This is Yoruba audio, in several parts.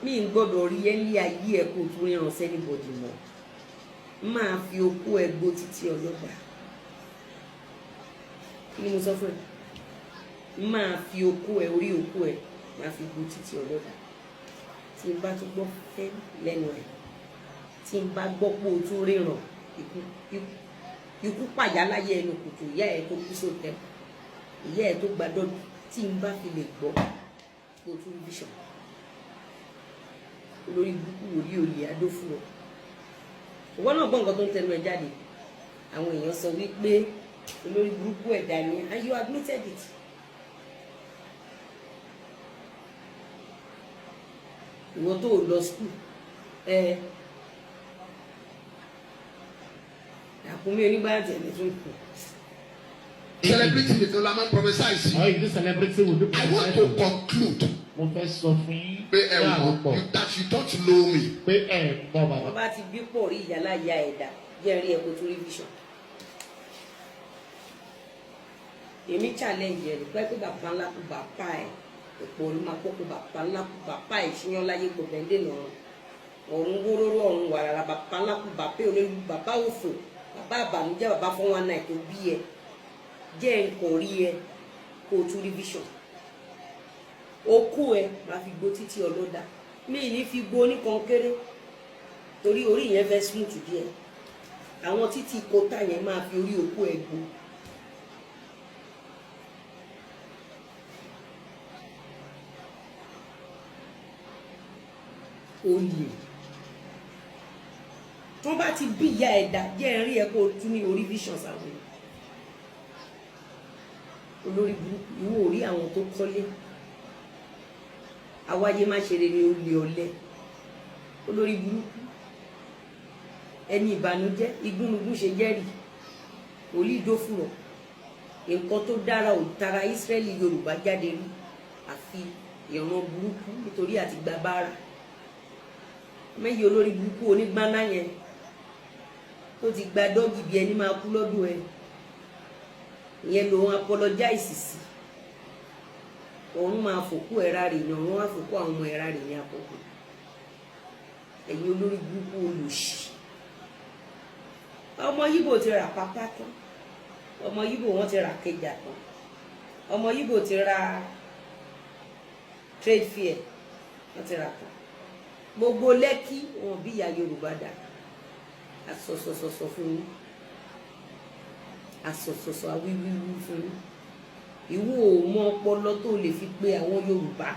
mi ń gbọ́dọ̀ rí ẹ ní ayé ẹ kó tún ríran sẹ́nibọ̀dì mọ́ máa fi okó ẹ gbó títí ọlọ́dà kí ni mo sọ fún ẹ máa fi okó ẹ orí okó ẹ máa fi gbó títí ọlọ́dà tí n bá tún gbọ́ fẹ́ lẹ́nu ẹ tí n bá gbọ́ pé o tún ríran ikú pàyà láyé ẹnu kùtù ìyá ẹ tó kú sóòtẹ́ ìyá ẹ tó gbàdọ́dù tí n bá fi lè gbọ́ kó tún rí bíṣọ̀ olórí burúkú wòlíì olè adó fún ọ ìwọ náà gbọ́ nǹkan tó ń tẹnu ẹ jáde àwọn èèyàn sọ wípé olórí burúkú ẹ̀dá ni and you admitted it ìwọ tó lọ school àkúnmí onígbàtí ẹni tó ń kù. Celebrity ni tó la máa ń prophesy. Oh, if this celebrity will do I want to conclude. Mo fẹ́ sọ fún yín. Pé ẹ wọ that you don't know me. Pé ẹ mọ̀ bàbá. Wọ́n bá ti bí pọ̀ rí ìyálà ya ẹ̀dá jẹ́ rí ẹ̀kọ́ tó rí vision. Èmi challenge ẹ̀ pé bàbá ńlá kú bàbá ẹ̀ òpó orí máa kókó bàbá ńlá kú bàbá ẹ̀ ṣíyán láyé gbọ̀gbẹ́ ń dènà ọ̀run wóróró ọ̀run wàràrà bàbá ńlá kú bàbá olórí bàbá òfò bàbá àbànújẹ́ bàbá fún wa náà tó bí ẹ jẹ́ nǹkan rí ẹ kó o tún rí vision okú ẹ máa fi gbó títí ọlọ́dà mí ní fi gbó oníkan kéré torí orí yẹn fẹ́ smooth díẹ̀ àwọn títí kọta yẹn máa fi orí okú ẹ gbó olè tó bá ti bí ìyá ẹ̀dá jẹ́ rí ẹ kó o tún ní orí visions àwọn èèyàn olórí burúkú ìwọ ò rí àwọn tó kọ́lé àwáyé má ṣe rere olè ọ̀lẹ olórí burúkú ẹni ìbànújẹ́ igúnnugún ṣe jẹ́rì òlì ìdófùrọ̀ nǹkan tó dára ò tara Ísírẹ́lì Yorùbá jáde rí àfi ìran burúkú nítorí àti gba bára mẹ́yìí olórí burúkú onígbáná yẹn tó ti gba dọ́gì bí ẹni máa kú lọ́dún ẹ̀ ìyẹn lòun apologize sí òun máa fòkú ẹ̀rá rè ní òun máa fòkú àwọn ọmọ ẹ̀rá rè ní àkókò ẹ̀yin olórí burúkú olùṣì ọmọ Yíbò ti rà pápá tán ọmọ Yíbò wọn ti rà kẹjà tán ọmọ Yíbò ti ra trade fair wọn ti rà tán gbogbo Lẹ́kì wọn bí ìyá Yorùbá dà asọsọsọsọ fún yín asọsọsọ awíwíwí fún yín ìwọ ò mọ ọpọlọ tó lè fi pe àwọn Yorùbá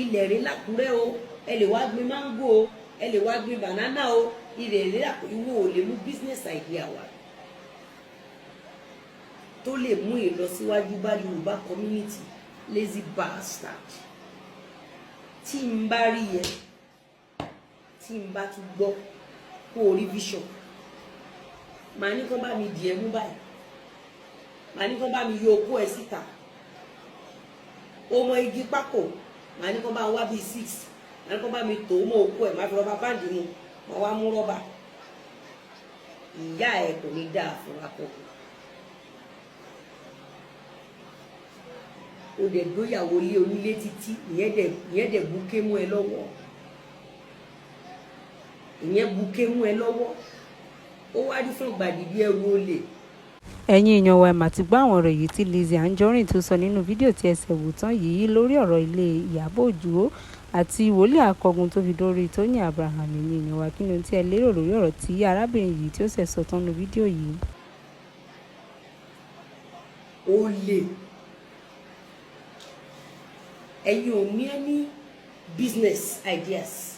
ilẹ̀ rẹ̀ l'Àkúrẹ́ o ẹ lè wá gbin máńgò o ẹ lè wá gbin banana o ilẹ̀ rẹ̀ l'Àkúrẹ́ ìwọ ò lè mú business idea wá tó lè mú ìlọsíwájú bá Yorùbá community lazy bastard tí n bá rí ẹ tí n bá tún gbọ́ kó o rí vision màá ní kán bá mi dì ẹ́ mú báyìí màá ní kán bá mi yọ okó ẹ síta ọmọ igi pákó màá ní kán bá wá bíi 6 màá ní kán bá mi tò ó mọ́ okó ẹ màá fi rọ́bà báǹdì mu màá wá mú rọ́bà ìyá ẹ kò ní dáa fún akọkọ o dẹ̀ gbóyàwó lé onílé títí ìyẹn dẹ̀ buké mú ẹ lọ́wọ́ ìyẹn buké mú ẹ lọ́wọ́ ó wá rí fún gbàdí bí ẹrù olè. ẹ̀yin èèyàn wa mà ti gbọ́ àwọn ọ̀rọ̀ yìí tí Lizzy Anjorin tó sọ nínú fídíò tí ẹsẹ̀ wò tán yìí lórí ọ̀rọ̀ ilé Ìyábọ̀ Òjó àti wòlíì Akọgun tó fi dórí Tóyìn Abraham ní ìyẹn wa kí ni ohun tí ẹ lérò lórí ọ̀rọ̀ tí arábìnrin yìí tí ó ṣẹ̀ sọ tán nínú fídíò yìí. olè ẹ̀yin ò ní any business ideas